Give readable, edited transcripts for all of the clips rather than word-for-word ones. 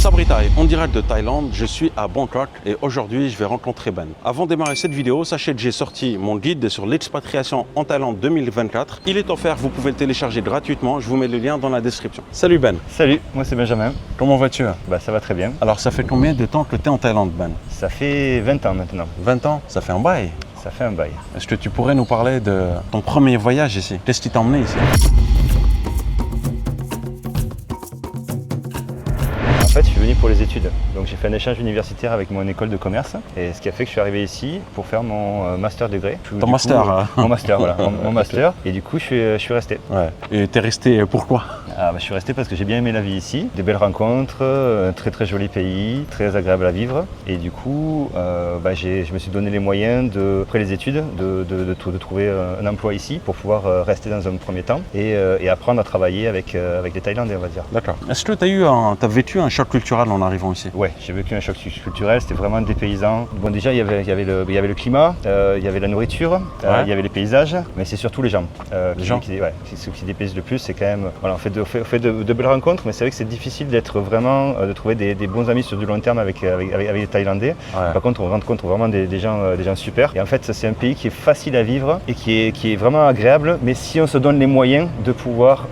Sabri Tai, en direct de Thaïlande, je suis à Bangkok et aujourd'hui je vais rencontrer Ben. Avant de démarrer cette vidéo, sachez que j'ai sorti mon guide sur l'expatriation en Thaïlande 2024. Il est offert, vous pouvez le télécharger gratuitement, je vous mets le lien dans la description. Salut Ben. Salut, moi c'est Benjamin. Comment vas-tu? Ça va très bien. Alors ça fait combien de temps que tu es en Thaïlande Ben? Ça fait 20 ans maintenant. 20 ans? Ça fait un bail. Ça fait un bail. Est-ce que tu pourrais nous parler de ton premier voyage ici? Qu'est-ce qui t'a emmené ici? En fait, je suis venu pour les études. Donc j'ai fait un échange universitaire avec mon école de commerce. Et ce qui a fait que je suis arrivé ici pour faire mon master degré. Ton master? Mon master, voilà. Mon master. Et du coup, je suis resté. Ouais. Et t'es resté pourquoi? Je suis resté parce que j'ai bien aimé la vie ici. Des belles rencontres, un très très joli pays, très agréable à vivre. Et du coup, je me suis donné les moyens, après les études, de trouver un emploi ici pour pouvoir rester dans un premier temps et apprendre à travailler avec des Thaïlandais, on va dire. D'accord. Est-ce que tu as vécu un choc culturel en arrivant ici? Ouais, j'ai vécu un choc culturel, c'était vraiment dépaysant. Bon, déjà, il y avait le climat, il y avait la nourriture, il y avait les paysages, mais c'est surtout les gens. Les gens ce qui dépaysent le plus, c'est quand même, voilà, on fait de belles rencontres, mais c'est vrai que c'est difficile de trouver des bons amis sur du long terme avec les Thaïlandais. Ouais. Par contre, on rencontre vraiment des gens super. Et en fait, c'est un pays qui est facile à vivre et qui est vraiment agréable, mais si on se donne les moyens de pouvoir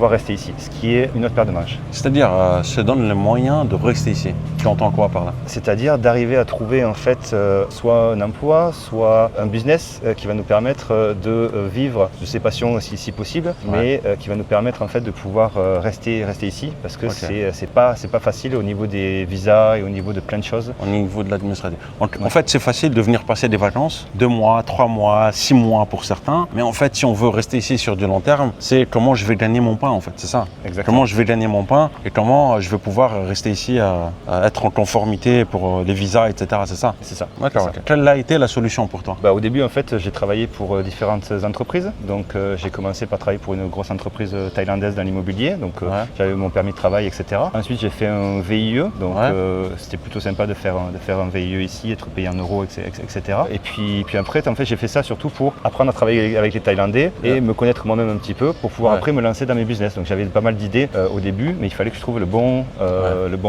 rester ici, ce qui est une autre paire de manches. C'est-à-dire, se donne les moyens de rester ici. Tu entends quoi par là? C'est-à-dire d'arriver à trouver en fait soit un emploi, soit un business qui va nous permettre de vivre de ses passions si possible, mais qui va nous permettre en fait de pouvoir rester ici parce que c'est pas facile au niveau des visas et au niveau de plein de choses. Au niveau de l'administratif. En fait, c'est facile de venir passer des vacances, 2 mois, 3 mois, 6 mois pour certains, mais en fait, si on veut rester ici sur du long terme, c'est comment je vais gagner mon pain en fait, c'est ça. Exactement. Comment je vais gagner mon pain et comment je vais pouvoir rester ici à être en conformité pour les visas, etc. C'est ça? C'est ça. D'accord. Okay. Quelle a été la solution pour toi? Au début, en fait, j'ai travaillé pour différentes entreprises. Donc, j'ai commencé par travailler pour une grosse entreprise thaïlandaise dans l'immobilier. Donc, j'avais mon permis de travail, etc. Ensuite, j'ai fait un VIE. Donc, c'était plutôt sympa de faire un VIE ici, être payé en euros, etc. Et puis après, en fait, j'ai fait ça surtout pour apprendre à travailler avec les Thaïlandais et me connaître moi-même un petit peu pour pouvoir après me lancer dans mes business. Donc, j'avais pas mal d'idées au début, mais il fallait que je trouve le bon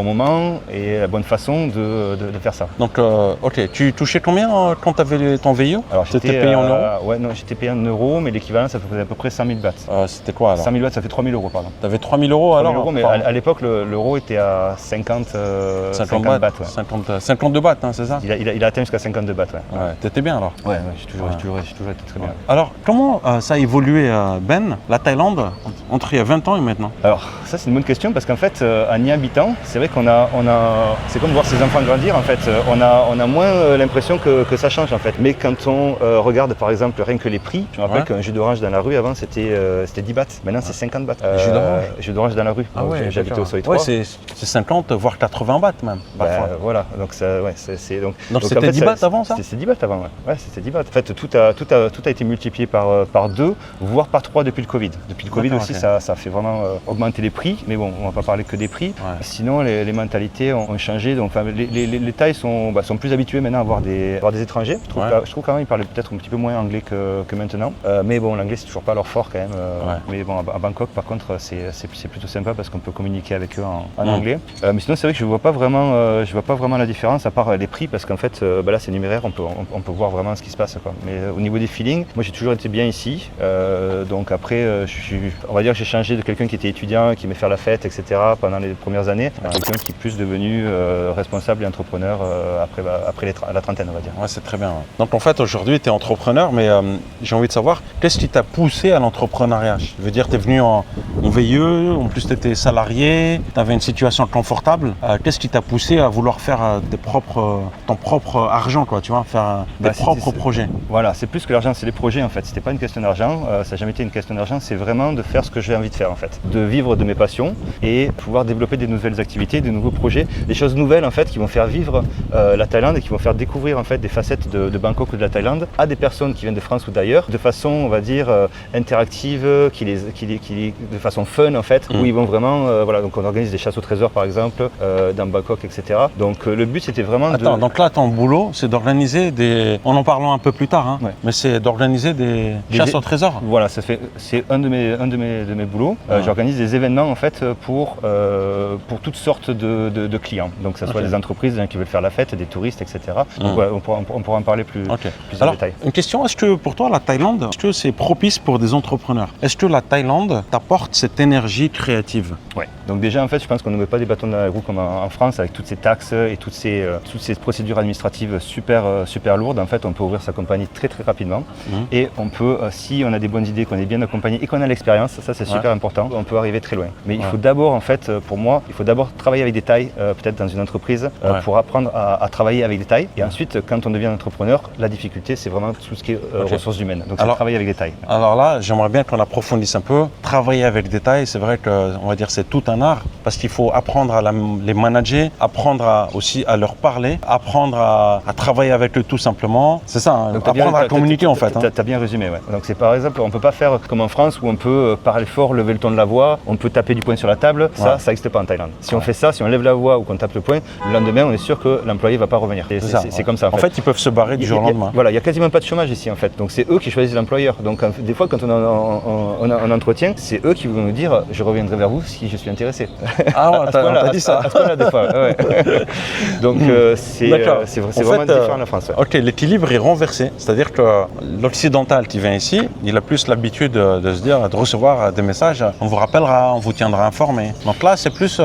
moment et la bonne façon de faire ça. Donc, ok, tu touchais combien quand tu avais ton VIE? Alors, j'étais payé en euros? Ouais, non, j'étais payé en euros, mais l'équivalent, ça faisait à peu près 100 000 bahts. C'était quoi alors? 100 000 bahts, ça fait 3 000 euros, pardon. Tu avais 3 000 euros alors? 3 000 euros, mais à l'époque, l'euro était à 50 bahts. Ouais. 52 bahts, hein, c'est ça? Il a atteint jusqu'à 52 bahts, ouais. T'étais bien alors? Ouais, j'ai toujours été très bien. Alors, comment ça a évolué, Ben, la Thaïlande, entre il y a 20 ans et maintenant? Alors, ça, c'est une bonne question parce qu'en fait, en y habitant, c'est vrai c'est comme voir ses enfants grandir, en fait. On a moins l'impression que ça change, en fait. Mais quand on regarde, par exemple, rien que les prix, je me rappelle qu'un jus d'orange dans la rue, avant, c'était 10 bahts. Maintenant, c'est 50 bahts. Jus d'orange dans la rue. J'habitais au Soi 3. Ouais, c'est 50, voire 80 bahts même, parfois. Voilà, donc ça, donc c'était en fait, 10 bahts avant, ça? C'était 10 bahts avant, ouais, c'était 10 bahts. En fait, tout a été multiplié par 2, voire par 3 depuis le Covid. Depuis le Covid aussi, ça a fait vraiment augmenter les prix, mais bon, on va pas parler que des prix. Ouais. Sinon, les mentalités ont changé, donc les Thaïs sont plus habitués maintenant à voir des étrangers. Je trouve quand même qu'ils parlaient peut-être un petit peu moins anglais que maintenant, mais bon, l'anglais c'est toujours pas leur fort quand même. Mais bon, à Bangkok, par contre, c'est plutôt sympa parce qu'on peut communiquer avec eux en anglais. Mais sinon, c'est vrai que je vois pas vraiment la différence à part les prix, parce qu'en fait, là c'est numéraire, on peut voir vraiment ce qui se passe, quoi. Mais au niveau des feelings, moi j'ai toujours été bien ici. Donc après, on va dire que j'ai changé de quelqu'un qui était étudiant, qui aimait faire la fête, etc. pendant les premières années, à quelqu'un qui est plus devenu responsable et entrepreneur après la trentaine, on va dire. Ouais, c'est très bien. Ouais. Donc en fait, aujourd'hui, tu es entrepreneur, mais j'ai envie de savoir, qu'est-ce qui t'a poussé à l'entrepreneuriat? Je veux dire, tu es venu en VIE, en plus tu étais salarié, tu avais une situation confortable. Qu'est-ce qui t'a poussé à vouloir faire ton propre argent, quoi, tu vois, faire des propres projets? Voilà, c'est plus que l'argent, c'est les projets en fait. C'était pas une question d'argent, ça n'a jamais été une question d'argent, c'est vraiment de faire ce que j'ai envie de faire en fait. De vivre de mes passions et pouvoir développer des nouvelles activités, des nouveaux projets, des choses nouvelles en fait qui vont faire vivre la Thaïlande et qui vont faire découvrir en fait des facettes de Bangkok ou de la Thaïlande à des personnes qui viennent de France ou d'ailleurs, de façon on va dire interactive, qui de façon fun en fait, où ils vont vraiment, voilà, donc on organise des chasses au trésor par exemple, dans Bangkok, etc. Donc le but c'était vraiment donc là ton boulot c'est d'organiser en parlant un peu plus tard, hein, mais c'est d'organiser des chasses au trésor. Voilà, c'est un de mes boulots. J'organise des événements en fait pour toutes sortes de clients. Donc que ce soit des entreprises, des gens qui veulent faire la fête, des touristes, etc. Donc voilà, on pourra en parler plus en détail. Une question, est-ce que pour toi la Thaïlande, est-ce que c'est propice pour des entrepreneurs? Est-ce que la Thaïlande t'apporte cette énergie créative? Oui. Donc déjà en fait je pense qu'on ne met pas des bâtons dans la roue comme en France avec toutes ces taxes et toutes ces procédures administratives super lourdes. En fait on peut ouvrir sa compagnie très rapidement et on peut, si on a des bonnes idées, qu'on est bien accompagné et qu'on a l'expérience, ça c'est super important, on peut arriver très loin. Mais il faut d'abord en fait, pour moi, il faut d'abord travailler avec des Thaïs, peut-être dans une entreprise, pour apprendre à travailler avec des Thaïs. Et ensuite quand on devient entrepreneur, la difficulté c'est vraiment tout ce qui est ressources humaines. Donc c'est travailler avec des Thaïs. Alors là, j'aimerais bien qu'on approfondisse un peu. Travailler avec des Thaïs, c'est vrai que on va dire c'est tout un art parce qu'il faut apprendre à les manager, apprendre aussi à leur parler, apprendre à travailler avec eux tout simplement. C'est ça, hein, apprendre à communiquer en fait. Tu as bien résumé, ouais. Donc c'est par exemple, on ne peut pas faire comme en France où on peut parler fort, lever le ton de la voix, on peut taper du poing sur la table, ça n'existe pas en Thaïlande. Si on fait ça, si on lève la voix ou qu'on tape le poing, le lendemain on est sûr que l'employé ne va pas revenir. C'est comme ça. En fait, ils peuvent se barrer du jour au lendemain. Voilà, il n'y a quasiment pas de chômage ici en fait. Donc c'est eux qui choisissent l'employeur. Donc des fois quand on a un entretien, c'est eux qui vont nous dire je reviendrai vers vous si je suis intéressé. Ah ouais, t'as dit ça. À ce point-là des fois, ouais. Donc c'est vraiment différent de la France. Ouais. Ok, l'équilibre est renversé. C'est-à-dire que l'occidental qui vient ici, il a plus l'habitude de recevoir des messages. On vous rappellera, on vous tiendra informé. Donc là, c'est plus...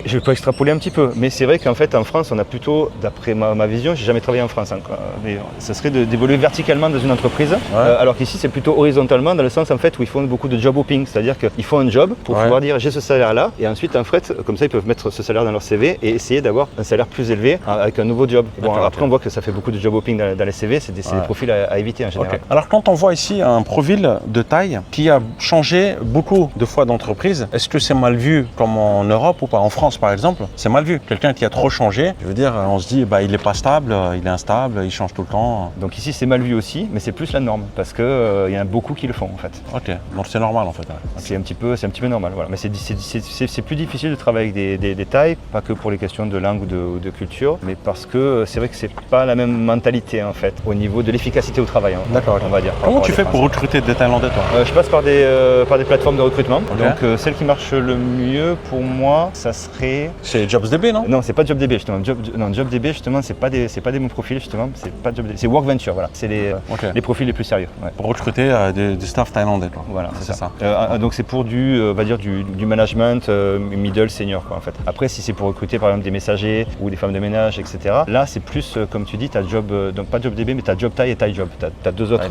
Je peux extrapoler un petit peu, mais c'est vrai qu'en fait en France, on a plutôt, d'après ma vision, j'ai jamais travaillé en France encore, mais ça serait d'évoluer verticalement dans une entreprise, alors qu'ici c'est plutôt horizontalement dans le sens en fait où ils font beaucoup de job hopping, c'est-à-dire qu'ils font un job pour pouvoir dire j'ai ce salaire-là, et ensuite en fait, comme ça ils peuvent mettre ce salaire dans leur CV et essayer d'avoir un salaire plus élevé avec un nouveau job. Bon, après on voit que ça fait beaucoup de job hopping dans les CV, c'est des profils à éviter en général. Alors quand on voit ici un profil de taille qui a changé beaucoup de fois d'entreprise, est-ce que c'est mal vu comme en Europe ou pas? En France par exemple, c'est mal vu. Quelqu'un qui a trop changé, je veux dire, on se dit il est pas stable, il est instable, il change tout le temps. Donc ici c'est mal vu aussi, mais c'est plus la norme parce que y en a beaucoup qui le font en fait. Ok, donc c'est normal en fait. C'est un petit peu normal, voilà. Mais c'est plus difficile de travailler avec des Thaïs, pas que pour les questions de langue ou de culture, mais parce que c'est vrai que c'est pas la même mentalité en fait au niveau de l'efficacité au travail. D'accord. On va dire. Comment tu fais pour recruter des Thaïlandais toi? Je passe par des plateformes de recrutement. Donc celle qui marche le mieux pour moi, ça serait. C'est JobsDB, non? Non, c'est pas JobsDB justement. JobsDB justement, c'est pas des bons profils justement. C'est pas JobsDB, c'est Workventure, voilà. C'est les profils les plus sérieux. Ouais. Pour recruter des staff thaïlandais, quoi. Voilà, c'est ça. Donc c'est pour on va dire du management middle senior quoi en fait. Après si c'est pour recruter par exemple des messagers ou des femmes de ménage, etc. Là c'est plus comme tu dis, tu as donc pas JobsDB mais tu as JobThai et Thai Job. Tu as deux autres.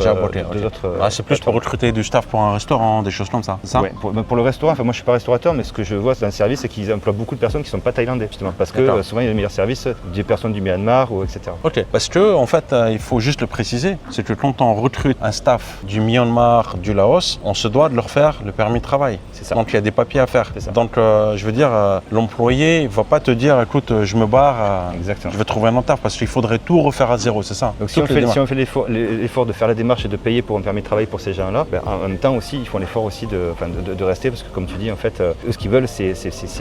C'est plus pour recruter du staff pour un restaurant, des choses comme ça, c'est ça? Ouais, pour le restaurant, enfin moi je suis pas restaurateur, mais ce que je vois dans le service c'est qu'ils emploient beaucoup de personnes qui sont pas thaïlandais justement parce que souvent il y a des meilleurs services des personnes du Myanmar ou etc. Ok, parce que en fait il faut juste le préciser, c'est que quand on recrute un staff du Myanmar, du Laos, on se doit de leur faire le permis de travail. C'est ça. Donc il y a des papiers à faire. Donc je veux dire, l'employé ne va pas te dire écoute je me barre, je vais trouver un autre taf parce qu'il faudrait tout refaire à zéro, c'est ça. Donc si on fait l'effort de faire la démarche et de payer pour un permis de travail pour ces gens-là, en même temps aussi ils font l'effort aussi de rester parce que comme tu dis en fait, eux ce qu'ils veulent c'est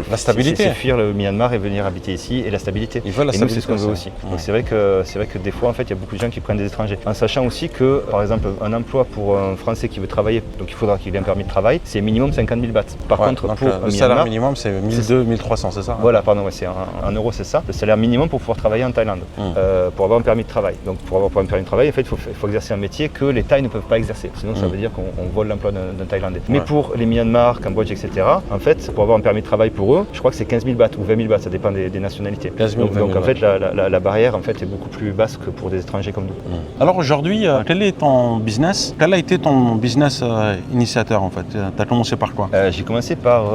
la stabilité. C'est fuir le Myanmar et venir habiter ici et la stabilité. Ils veulent la stabilité. Nous c'est ce qu'on veut aussi. Donc c'est vrai que des fois en fait il y a beaucoup de gens qui prennent des étrangers. En sachant aussi que par exemple un emploi pour un Français qui veut travailler, donc il faudra qu'il ait un permis de travail, c'est minimum 50 000 bahts. Par contre pour le salaire minimum c'est 1200, 1300, c'est ça? Voilà, pardon, c'est en euros c'est ça. Le salaire minimum pour pouvoir travailler en Thaïlande, pour avoir un permis de travail. Donc pour avoir un permis de travail, en fait il faut exercer un métier que les Thaïs ne peuvent pas exercer. Sinon ça veut dire qu'on vole l'emploi d'un Thaïlandais. Mais pour les Myanmar, Cambodge, etc. en fait pour avoir un permis de travail pour eux, je crois que c'est 15 000 bahts ou 20 000 bahts, ça dépend des nationalités. 15 000, donc en fait la barrière en fait est beaucoup plus basse que pour des étrangers comme nous. Alors aujourd'hui, quel est ton business? Quel a été ton business initiateur en fait? Tu as commencé par quoi? J'ai commencé par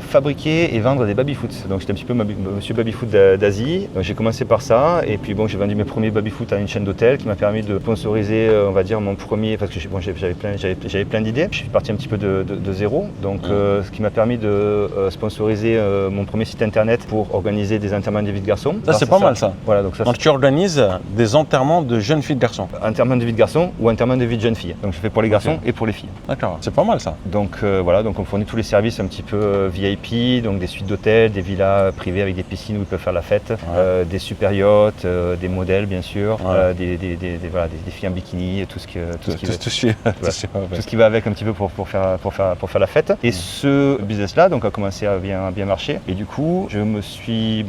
fabriquer et vendre des baby-foot. Donc j'étais un petit peu monsieur baby-foot d'Asie. J'ai commencé par ça et puis bon, j'ai vendu mes premiers baby-foot à une chaîne d'hôtels qui m'a permis de sponsoriser, on va dire, mon premier, parce que j'avais plein d'idées. Je suis parti un petit peu de zéro, donc ce qui m'a permis de sponsoriser mon premier site internet pour organiser des enterrements de vie de garçons. Ça c'est pas mal ça. Voilà, donc tu organises des enterrements de jeunes filles de garçons. Enterrement de vie de garçons ou enterrement de vie de jeunes filles. Donc je fais pour les garçons et pour les filles. D'accord, c'est pas mal ça. Donc voilà, donc on fournit tous les services un petit peu VIP, donc des suites d'hôtels, des villas privées avec des piscines où ils peuvent faire la fête, des super yachts, des modèles bien sûr, des filles en bikini, tout ce qui va avec un petit peu pour faire la fête. Et ce business-là donc a commencé à bien marcher. Et du coup, je suis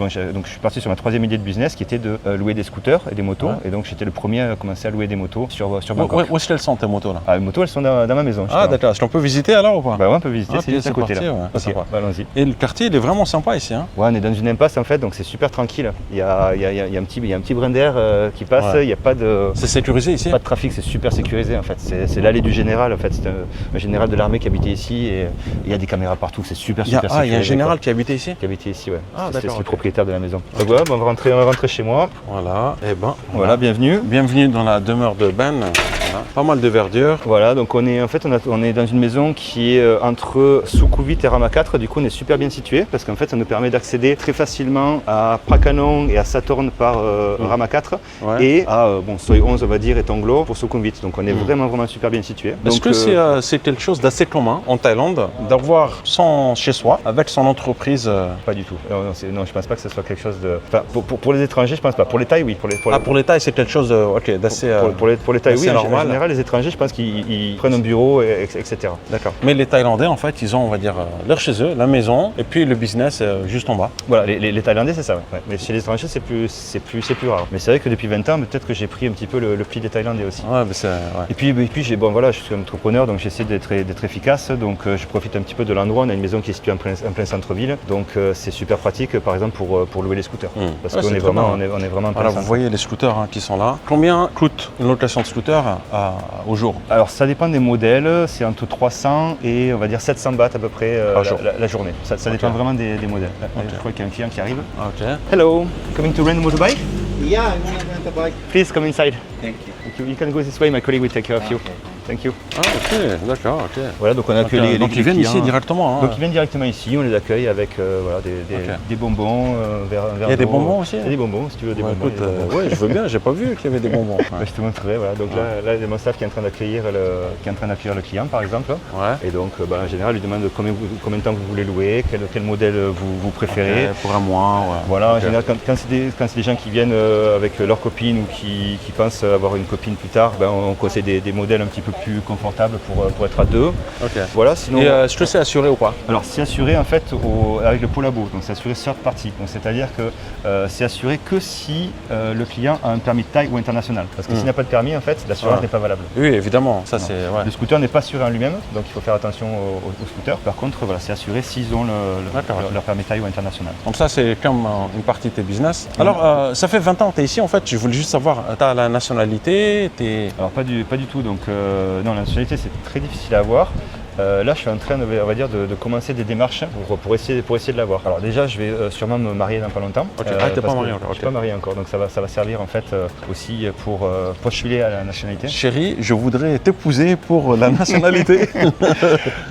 parti sur ma troisième idée de business qui était de louer des scooters et des motos. Ouais. Et donc j'étais le premier à commencer à louer des motos sur Bangkok. Où est-ce qu'elles sont tes motos là? Les motos elles sont dans ma maison. Ah d'accord, est-ce qu'on peut visiter alors ou pas? Bah ouais, on peut visiter, c'est juste à côté parti, là. Ouais. Okay, bah, allons-y. Et le quartier il est vraiment sympa ici hein? Ouais, on est dans une impasse en fait, donc c'est super tranquille. Il y a un petit brin d'air qui passe, il n'y a pas de... C'est sécurisé ici? Pas de trafic, c'est super sécurisé en fait. C'est l'allée du général en fait, c'est un général de l'armée qui habitait ici et il y a des caméras partout, c'est super sécurisé. Ah, il y a un général qui habitait ici? Qui habitait ici, ouais. Ah, c'est le propriétaire de la maison. Donc voilà, on va rentrer chez moi. Voilà, et voilà, bienvenue. Bienvenue dans la demeure de Ben. Voilà. Pas mal de verdure. Voilà, donc on est dans une maison qui est entre Sukhumvit et Rama 4. Du coup, on est super bien situé parce qu'en fait, ça nous permet d'accéder très facilement à Prakanong et à Satorn par Rama 4 et à Soi 11, on va dire, et Tonglo pour Sukhumvit. Donc on est vraiment super bien situé. Est-ce que c'est quelque chose d'assez commun en Thaïlande d'avoir son chez soi avec son entreprise? Pas du tout. Non, je pense pas que ce soit quelque chose de. Enfin, pour les étrangers, je pense pas. Pour les Thaïs, oui. Pour les Thaïs, c'est quelque chose d'assez. Pour les Thaïs, oui. Normal. En général, les étrangers, je pense qu'ils prennent un bureau, etc. D'accord. Mais les Thaïlandais, en fait, ils ont, on va dire, leur chez eux, la maison, et puis le business juste en bas. Voilà, les Thaïlandais, c'est ça. Ouais. Mais chez les étrangers, c'est plus rare. Mais c'est vrai que depuis 20 ans, peut-être que j'ai pris un petit peu le pli des Thaïlandais aussi. Ouais, mais c'est. Ouais. Et puis je suis entrepreneur, donc j'essaie d'être efficace. Donc je profite un petit peu de l'endroit. On a une maison qui est située en plein centre-ville, donc c'est super pratique, par exemple pour louer les scooters, parce qu'on est vraiment en plein centre. Vous voyez les scooters qui sont là. Combien coûte une location de scooter au jour? Alors ça dépend des modèles, c'est entre 300 et on va dire 700 bahts à peu près la journée. Ça dépend vraiment des modèles. Je crois qu'il y a un client qui arrive. Okay. Hello, coming to rent a motorbike? Yeah, I want to rent a bike. Please come inside. Thank you. You can go this way, my colleague will take care of you. Thank you. Ah ok, d'accord, ok. Voilà, donc on accueille les donc ils viennent clients, ici directement. Hein. Donc ils viennent directement ici, on les accueille avec des bonbons, Il y a des bonbons aussi? Il y a des bonbons, si tu veux des bonbons. Écoute, ouais, je veux bien, j'ai pas vu qu'il y avait des bonbons. Ouais. Je te montrerai, voilà. Donc là, il y a mon staff qui est en train d'accueillir le client par exemple. Ouais. Et donc en général, il lui demande combien de temps vous voulez louer, quel modèle vous préférez. Okay, pour un mois, ouais. Voilà, en général, quand c'est des gens qui viennent avec leur copine ou qui pensent avoir une copine plus tard, on conseille des modèles un petit peu plus confortables pour être à deux. Ok. Voilà, sinon. Et est-ce que c'est assuré ou pas? Alors c'est assuré en fait avec le Polabo, donc c'est assuré third party. Donc c'est-à-dire que c'est assuré que si le client a un permis de taille ou international. Parce que s'il n'a pas de permis, en fait, l'assurance n'est pas valable. Oui, évidemment, ça c'est. Ouais. Le scooter n'est pas assuré en lui-même, donc il faut faire attention au scooter. Par contre, voilà, c'est assuré s'ils ont leur permis de taille ou international. Donc ça c'est comme une partie de tes business. Alors ça fait 20 ans que tu es ici en fait, je voulais juste savoir, tu as la nationalité, Alors pas du tout, donc non, la nationalité c'est très difficile à avoir. Là, je suis en train, on va dire, de commencer des démarches pour essayer de l'avoir. Alors déjà, je vais sûrement me marier dans pas longtemps. Okay. T'es pas marié encore? Je suis pas marié encore, donc ça va servir en fait aussi pour postuler à la nationalité. Chérie, je voudrais t'épouser pour la nationalité.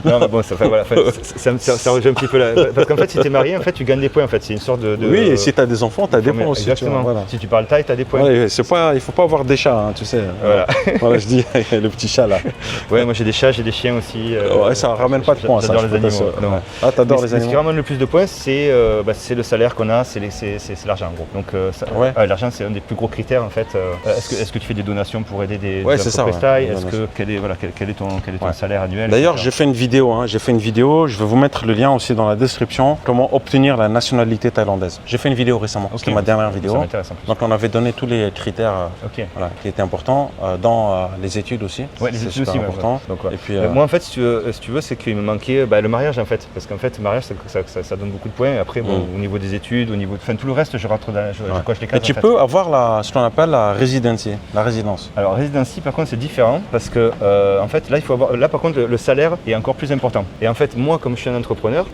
Non, mais bon, ça rejoint un petit peu là. Parce qu'en fait, si tu es marié, en fait, tu gagnes des points. En fait, c'est une sorte de. Oui, et si tu as des enfants, tu as des points aussi. Exactement. Tu vois, voilà. Si tu parles thaï, tu as des points. Ouais, il ne faut pas avoir des chats, hein, tu sais. Voilà. Voilà, je dis, le petit chat là. Ouais, moi j'ai des chats, j'ai des chiens aussi. Ouais, ça ramène pas de points. J'adore les animaux. Ah, t'adores les animaux. Ce qui ramène le plus de points, c'est le salaire qu'on a, c'est l'argent en gros. Donc l'argent, c'est un des plus gros critères en fait. Est-ce que tu fais des donations pour aider des entreprises thaï? Quel est ton salaire annuel? D'ailleurs, j'ai fait une vidéo. Je vais vous mettre le lien aussi dans la description. Comment obtenir la nationalité thaïlandaise. J'ai fait une vidéo récemment. C'était ma dernière vidéo. Ça m'intéresse en plus. Donc on avait donné tous les critères qui étaient importants dans les études aussi. Ouais, les études aussi. important. Donc, et puis, moi en fait, si tu veux, c'est qu'il me manquait le mariage en fait. Parce qu'en fait, le mariage, ça donne beaucoup de points. Et après, bon, au niveau des études, au niveau de tout le reste, je rentre dans, je coche les cases. Et tu peux avoir ce qu'on appelle la residency, la résidence. Alors, residency, par contre, c'est différent parce que, en fait, là, il faut avoir. Là, par contre, le salaire est encore plus important. Et en fait, moi, comme je suis un entrepreneur,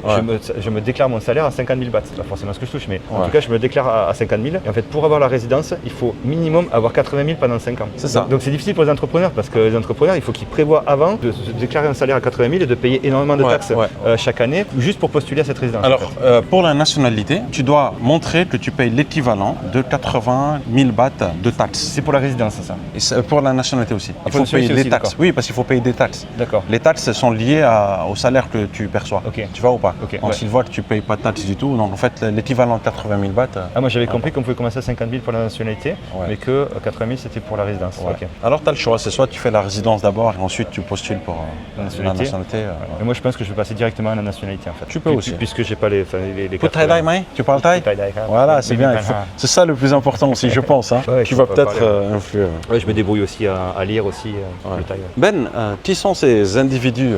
je me déclare mon salaire à 50 000 bahts. C'est pas forcément ce que je touche, mais en tout cas, je me déclare à 50 000. Et en fait, pour avoir la résidence, il faut minimum avoir 80 000 pendant 5 ans. C'est ça. Donc, c'est difficile pour les entrepreneurs parce que les entrepreneurs, il faut qu'ils prévoient avant de se déclarer un salaire à 80 000 et de payer énormément de taxes chaque année juste pour postuler à cette résidence. Alors, pour la nationalité, tu dois montrer que tu payes l'équivalent de 80 000 bahts de taxes. C'est pour la résidence, ça. Et pour la nationalité aussi. Il faut payer des taxes. Oui, parce qu'il faut payer des taxes. D'accord. Les taxes sont liées au salaire que tu perçois. Ok. Tu vois ou pas? Ok. Donc, s'ils voient que tu ne payes pas de taxes du tout, donc en fait, l'équivalent de 80 000 bahts. Moi, j'avais compris qu'on pouvait commencer à 50 000 pour la nationalité, mais que 80 000 c'était pour la résidence. Ouais. Okay. Alors, tu as le choix. C'est soit tu fais la résidence d'abord et ensuite tu postules pour la nationalité. Et moi, je pense que je vais passer directement à la nationalité en fait. Tu peux aussi. Puisque j'ai pas les Thaï Dai Mai? Tu parles thaï? Voilà, c'est bien. C'est ça le plus important aussi, je pense. Hein. Ouais, tu vas peut-être influer. Ouais, je me débrouille aussi à lire aussi le thaï. Ben, qui sont ces individus?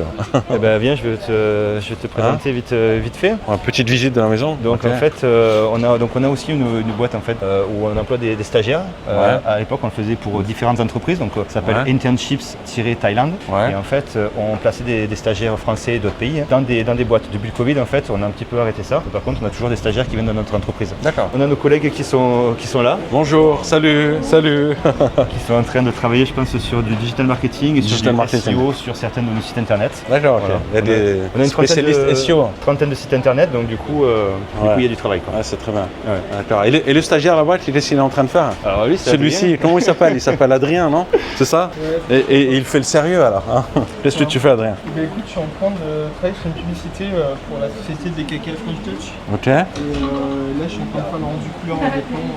Eh ben, viens, je vais te présenter vite fait. Une petite visite de la maison. Donc en fait, on a aussi une boîte en fait où on emploie des stagiaires. À l'époque, on le faisait pour différentes entreprises. Donc ça s'appelle Internships-Thailand. Et en fait, on plaçait des stagiaires français et d'autres pays dans des boîtes. Depuis le Covid, en fait, on a un petit peu arrêté ça. Par contre, on a toujours des stagiaires qui viennent de notre entreprise. D'accord. On a nos collègues qui sont là. Bonjour, salut. Qui sont en train de travailler, je pense, sur du digital marketing et sur du SEO sur certains de nos sites internet. D'accord, voilà. Il y a des on a une spécialistes SEO. Trentaine de sites internet, donc du coup, il y a du travail. Quoi. Ouais, c'est très bien. Ouais. D'accord. Et le stagiaire là-bas, qu'est-ce qu'il est en train de faire? Alors lui, celui-ci, comment il s'appelle? Il s'appelle Adrien, non? C'est ça? Ouais. Et il fait le sérieux alors. Hein? Qu'est-ce que tu fais, Adrien? Écoute, je suis en train de travailler sur une publicité pour la société des KK French Touch. Ok. Et là, je suis en train de faire le rendu couleur en vêtements.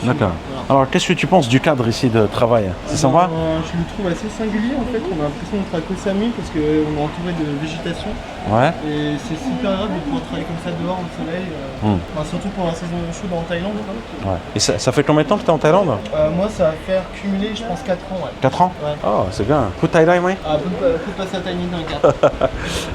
D'accord. Voilà. Alors, qu'est-ce que tu penses du cadre ici de travail? C'est sympa? Je le trouve assez singulier en fait. On a l'impression d'être à Koh Samui parce qu'on est entouré de végétation. Ouais. Et c'est super agréable de pouvoir travailler comme ça dehors au soleil. Surtout pour la saison chaude en Thaïlande. Ouais. Et ça fait combien de temps que tu es en Thaïlande? Moi, ça va faire cumuler, je pense, 4 ans. Ouais. 4 ans? Ouais. Oh, c'est bien. Coup de Thaï Dai, moi? Peut passer à Thaïlande dans le cadre.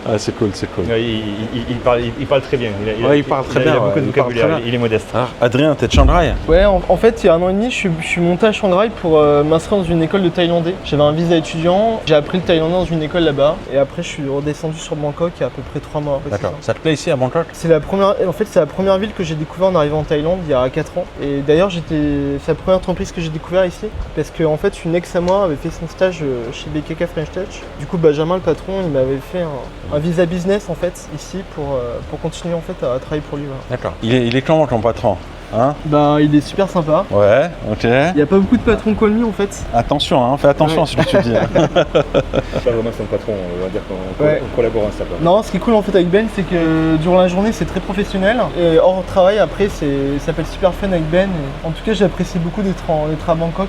Ah, c'est cool, c'est cool. Ouais, il parle très bien. Il parle très bien. Il a beaucoup de vocabulaire, il est modeste. Alors, Adrien, t'es de Shanghai? Ouais, en fait, il y a 1 an et demi, je suis monté à Shanghai pour m'inscrire dans une école de thaïlandais. J'avais un visa étudiant, j'ai appris le thaïlandais dans une école là-bas. Et après, je suis redescendu sur Bangkok il y a à peu près 3 mois. D'accord. Ça te plaît ici à Bangkok? C'est la première ville que j'ai découvert en arrivant en Thaïlande il y a 4 ans. Et d'ailleurs, c'est la première entreprise que j'ai découvert ici. Parce qu'en fait, une ex à moi avait fait son stage chez BKK French Touch. Du coup, Benjamin, le patron, il m'avait fait un visa business en fait ici pour continuer en fait à travailler pour lui. Voilà. D'accord. Il est comment ton patron? Hein? Il est super sympa. Ouais, ok. Il n'y a pas beaucoup de patrons comme lui en fait. Attention, hein, fais attention à ce que tu dis. C'est pas vraiment son patron, on va dire qu'on collabore ensemble. Non, ce qui est cool en fait avec Ben, c'est que durant la journée c'est très professionnel. Et hors travail après, ça s'appelle super fun avec Ben. Et en tout cas, j'apprécie beaucoup d'être à Bangkok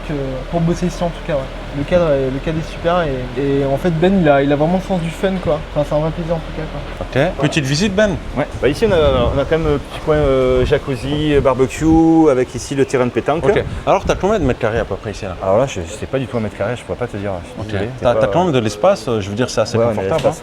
pour bosser ici en tout cas. Ouais. Le cadre est super et en fait Ben il a vraiment le sens du fun quoi. Enfin, c'est un vrai plaisir en tout cas quoi. Ok. Petite visite Ben? Ouais. Ici on a quand même un petit coin jacuzzi, barbecue, avec ici le terrain de pétanque. Ok. Alors t'as combien de mètres carrés à peu près ici là? Alors là je sais pas du tout un mètre carré, je pourrais pas te dire. Ok. T'as quand même de l'espace, je veux dire c'est assez confortable.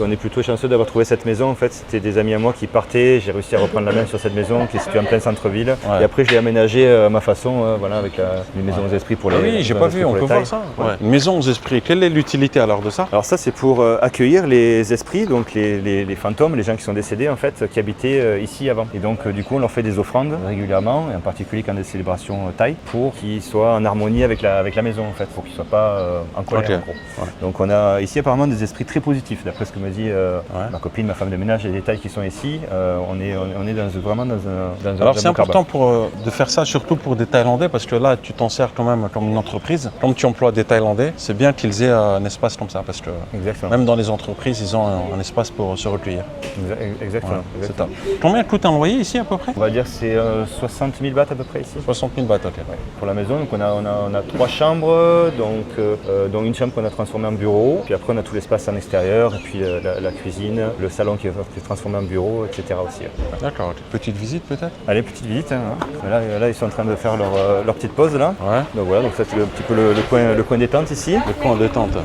On est plutôt chanceux d'avoir trouvé cette maison en fait. C'était des amis à moi qui partaient, j'ai réussi à reprendre la main sur cette maison qui est située en plein centre-ville. Ouais. Et après je l'ai aménagée à ma façon, voilà, avec une maison aux esprits pour les. Oui, j'ai pas vu, on peut voir ça. Ouais. Une maison aux esprits, quelle est l'utilité alors de ça? Alors ça c'est pour accueillir les esprits, donc les fantômes, les gens qui sont décédés en fait, qui habitaient ici avant. Et donc du coup on leur fait des offrandes régulièrement, et en particulier quand des célébrations thaï, pour qu'ils soient en harmonie avec la maison en fait, pour qu'ils ne soient pas en colère en gros. Ouais. Donc on a ici apparemment des esprits très positifs, d'après ce que me dit ma copine, ma femme de ménage et les Thaïs qui sont ici. On est vraiment dans un alors c'est important de faire ça, surtout pour des Thaïlandais, parce que là tu t'en sers quand même comme une entreprise. Comme tu emploies des Thaïlandais, c'est bien qu'ils aient un espace comme ça, parce que même dans les entreprises, ils ont un espace pour se recueillir. Exactement. Ouais, c'est top. Combien coûte un loyer ici à peu près? On va dire c'est 60 000 bahts à peu près ici. 60 000 bahts, ok. Ouais. Pour la maison, donc on a 3 chambres, dont une chambre qu'on a transformée en bureau, puis après on a tout l'espace en extérieur, et puis la cuisine, le salon qui est transformé en bureau, etc. aussi. D'accord, ok. Petite visite peut-être? Allez, petite visite. Hein. Là, ils sont en train de faire leur petite pause là. Ouais. Donc voilà, donc ça c'est un petit peu le coin détente ici. Le coin détente.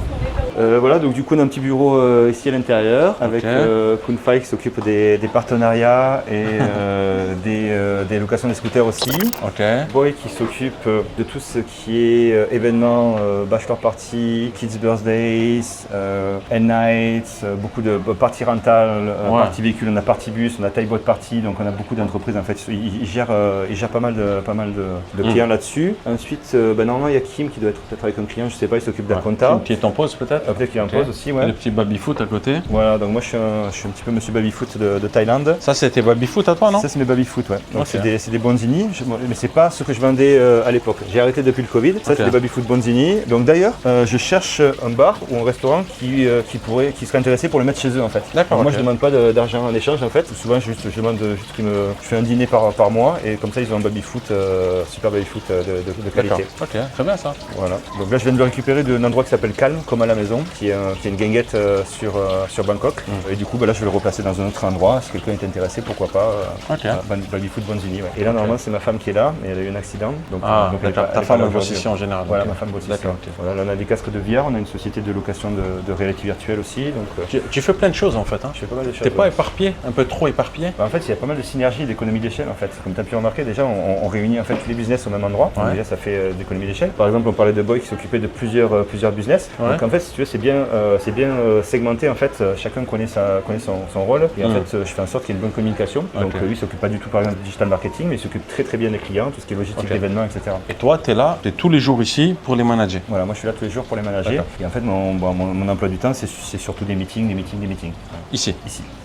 Voilà, donc du coup on a un petit bureau ici à l'intérieur avec Kun Fai qui s'occupe des partenariats et des locations des scooters aussi. Boy qui s'occupe de tout ce qui est événements, bachelor party, kids birthdays, end nights, beaucoup de parties rentales, parties véhicules, on a party bus, on a taille boat party, donc on a beaucoup d'entreprises en fait. Ils gèrent pas mal de clients là-dessus. Ensuite, normalement il y a Kim qui doit être peut-être avec un client, je sais pas, il s'occupe de la compta. Kim qui est en pause peut-être. Peut-être qu'il est en pause aussi, ouais. Et le petit baby-foot à côté. Voilà, donc moi je suis un petit peu monsieur baby-foot de Thaïlande. Ça c'était baby-foot à toi, non? Ça c'est mes baby-foot, ouais. Donc c'est des bonzini, mais c'est pas ce que je vendais à l'époque. J'ai arrêté depuis le Covid. Ça c'est des baby-foot bonzini. Donc d'ailleurs, je cherche un bar ou un restaurant qui serait intéressé pour le mettre chez eux en fait. D'accord. Moi je demande pas d'argent en échange en fait. Souvent je demande juste je fais un dîner par mois et comme ça ils ont un baby-foot, super baby-foot de qualité. Ok, très bien ça. Voilà. Donc là je viens de le récupérer d'un endroit qui s'appelle Calme, comme à la maison, qui est une guinguette sur Bangkok. Et du coup là je vais le replacer dans un autre endroit. Si quelqu'un est intéressé, pourquoi pas. Baby-foot bonzini. Ouais. Et là normalement c'est ma femme qui est là, mais elle a eu un accident. Donc ta femme bosse ici en général. Voilà, ma femme bosse ici. Voilà, là on a des casques de VR, on a une société de location de réalité virtuelle aussi. Donc, tu fais plein de choses en fait. Hein. Je fais pas mal de choses. T'es pas éparpillé, un peu trop éparpillé? En fait, il y a pas mal de synergie et d'économie d'échelle en fait. Comme tu as pu remarquer, déjà on réunit en fait tous les business au même endroit. Donc, déjà ça fait d'économie d'échelle. Par exemple, on parlait de Boy qui s'occupait de plusieurs business. Donc en fait, si tu veux, c'est bien segmenté en fait. Chacun connaît son rôle et en fait, je fais en sorte qu'il y ait une bonne communication. Donc lui, il s'occupe pas du tout par exemple du digital marketing, mais il s'occupe très bien des clients, tout ce qui est logistique d'événements, etc. Et toi, tu es là, tu es tous les jours ici pour les manager? Voilà, moi je suis là tous les jours pour les manager. Et en fait, mon emploi du temps, c'est surtout des meetings. Ici.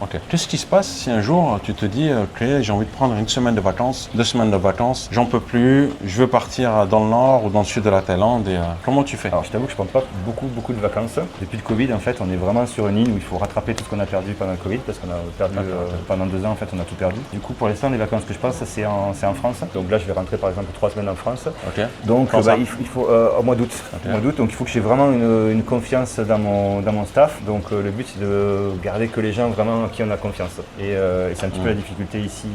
Ok. Qu'est-ce qui se passe si un jour tu te dis, ok, j'ai envie de prendre une semaine de vacances, 2 semaines de vacances, j'en peux plus, je veux partir dans le nord ou dans le sud de la Thaïlande et comment tu fais? Alors je t'avoue que je prends pas beaucoup de vacances. Depuis le Covid, en fait, on est vraiment sur une ligne où il faut rattraper tout ce qu'on a perdu pendant le Covid parce qu'on a perdu pendant 2 ans, en fait, on a tout perdu. Du coup, pour l'instant, les vacances que je passe, c'est en France. Donc là, je vais rentrer par exemple 3 semaines en France. Donc il faut au mois d'août. Donc il faut que j'ai vraiment une confiance dans mon staff. Donc le but c'est de garder que les gens vraiment à qui on a confiance. Et c'est un petit peu la difficulté ici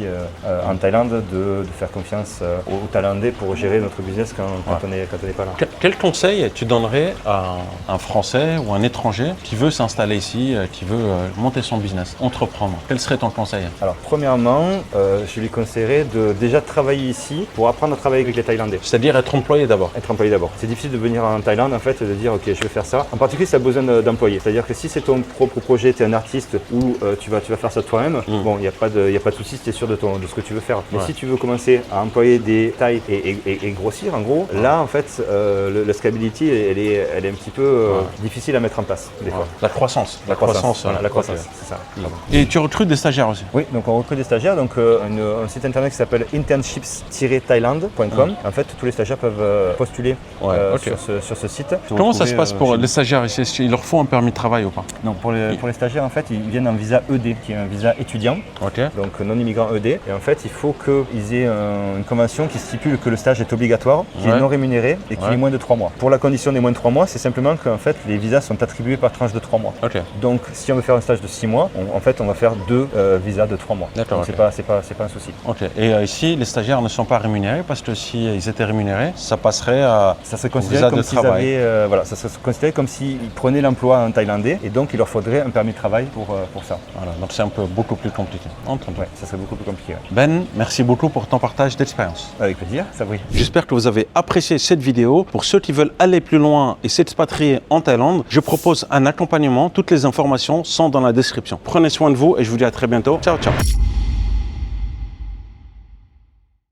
en Thaïlande de faire confiance aux Thaïlandais pour gérer notre business quand on n'est pas là. Quel conseil tu donnerais à un Français ou un étranger qui veut s'installer ici, qui veut monter son business, entreprendre? Quel serait ton conseil? Alors premièrement, je lui conseillerais de déjà travailler ici pour apprendre à travailler avec les Thaïlandais. C'est-à-dire être employé d'abord? Être employé d'abord. C'est difficile de venir en Thaïlande en fait et de dire ok je vais faire ça. En particulier si tu as besoin d'employés. C'est-à-dire que si c'est ton propre projet, tu es un artiste ou tu vas faire ça toi-même, bon il n'y a pas de souci si tu es sûr de ce que tu veux faire. Mais si tu veux commencer à employer des Thaïs et grossir en gros, là en fait la scalability elle est un petit peu difficile à mettre en place des fois. La croissance. La croissance, c'est ça. Et tu recrutes des stagiaires aussi? Oui, donc on recrute des stagiaires, donc un site internet qui s'appelle internships-thailand.com. En fait, tous les stagiaires peuvent postuler sur ce site. Comment ça se passe pour les stagiaires ici? Il leur faut un permis de travail ou pas? Non, pour les stagiaires, en fait, ils viennent en visa ED, qui est un visa étudiant, donc non-immigrant ED. Et en fait, il faut qu'ils aient une convention qui stipule que le stage est obligatoire, qui est non rémunéré et qui est moins de 3 mois. Pour la condition des moins de 3 mois, c'est simplement qu'en fait, les visas sont attribués par tranche de 3 mois. Donc, si on veut faire un stage de 6 mois, on va faire 2 visas de 3 mois. Donc, c'est pas un souci. Et ici, les stagiaires ne sont pas rémunérés parce que s'ils étaient rémunérés, ça passerait à ça serait considéré comme s'ils avaient, ça serait considéré comme s'ils prenaient l'emploi en thaïlandais et donc il leur faudrait un permis de travail pour ça. Voilà, donc c'est beaucoup plus compliqué. Ouais, ça serait beaucoup plus compliqué. Ouais. Ben, merci beaucoup pour ton partage d'expérience. Avec plaisir, Sabri. J'espère que vous avez apprécié cette vidéo. Pour ceux qui veulent aller plus loin et s'expatrier en Thaïlande, je propose un accompagnement. Toutes les informations sont dans la description. Prenez soin de vous et je vous dis à très bientôt. Ciao, ciao.